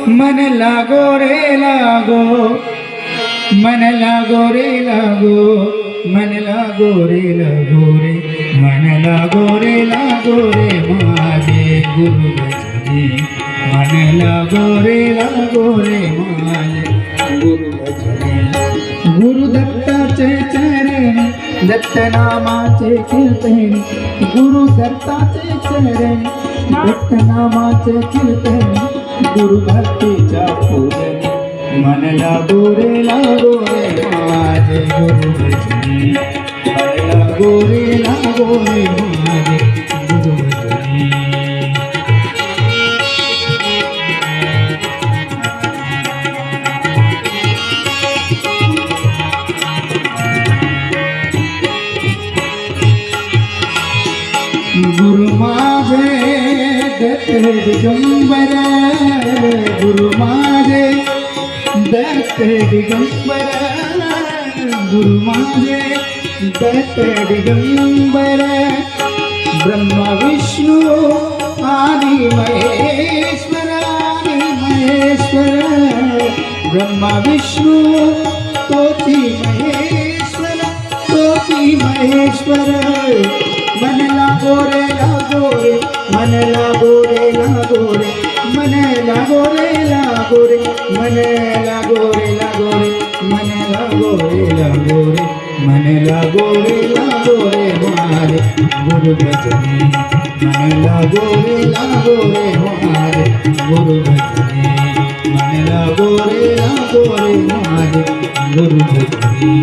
मन लागो रे लागो, मन लागो रे लागो, मन लागो रे लागो रे, मन लागो रे माझे गुरु भजनी, मन लागो रे माझे गुरु भजनी। गुरु दत्ताचे चरणी, दत्त नामाचे कीर्तनी, गुरु दत्ताचे चरणी, दत्त नामाचे कीर्तनी, गुरु भक्तीच्या पूजनी, मन लागो रे माझे गुरु भजनी, मन लागो रे माझे गुरु भजनी। गुरु माझे दत्त दिगंबर, गुरु माझे दत्त दिगंबर, गुरु माझे दत्त दिगंबर, ब्रह्मा विष्णु आदि महेश्वर, ब्रह्मा विष्णु तोची महेश्वर, मन लागो रे मन लागो रे मन लागो रे मन लागो रे मन लागो रे मन लागो रे हमारे गुरु भजनी, मन लागो रे हमारे गुरु भजनी, मन लागो रे हमारे गुरु भजनी।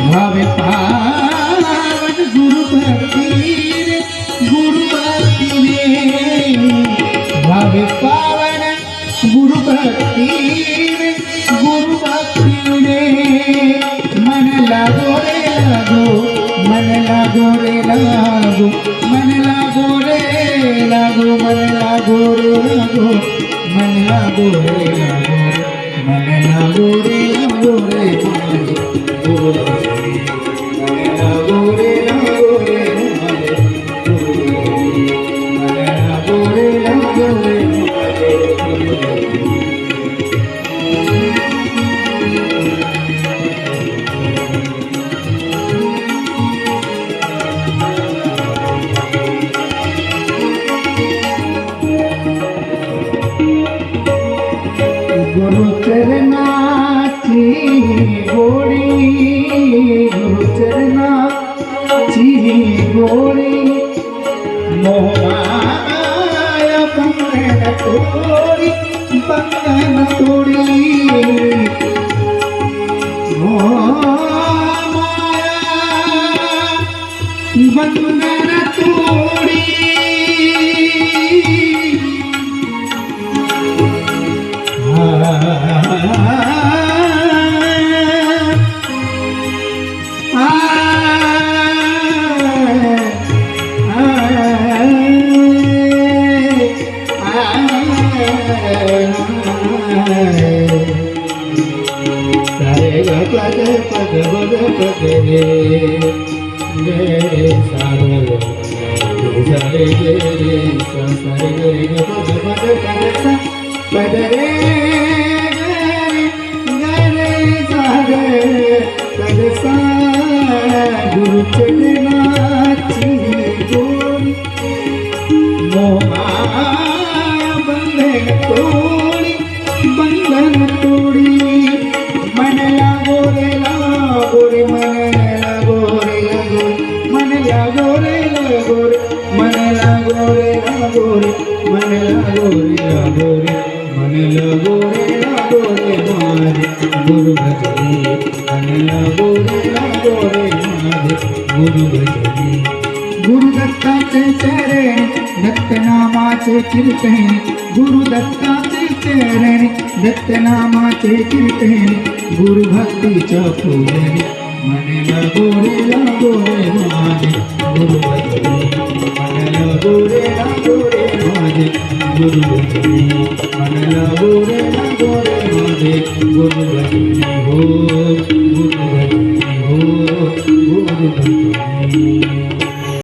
भावे पावन गुरु भक्ति रे, भावे पावन गुरु भक्ति रे, मन लागो रे मन लागो रे मन लागो रे मन लागो रे मन लागो रे मन लागो रे गुरु भजनी, मन लागो रे मन लागो रे गुरु भजनी। गुरु चरणाची गोडी, गुरु चरणाची गोडी, मोहमाया बंधन तोडी, मोहमाया बंधन तोडी, पद रे रे सारे रे पद रे पद सा। गुरु चरणाची गोडी, मोहमाया बंधन तोडी, मन लागो रे मन लागो रे मन लागो रे मन लागो रे मन लागो रे मन लागो रे हमारे गुरु भजनी, मन लागो रे हमारे गुरु भजनी। गुरुदत्ताचे चरण दत्तनामाचे कीर्तन गुरुदत्ताचे चरण दत्तनामाचे कीर्तन गुरुभक्तीच्या पूजन मन लागो रे माझे गुरुभक्ती मन लागो रे माझे गुरुभक्ती मन लागो रे माझे गुरुभक्ती हो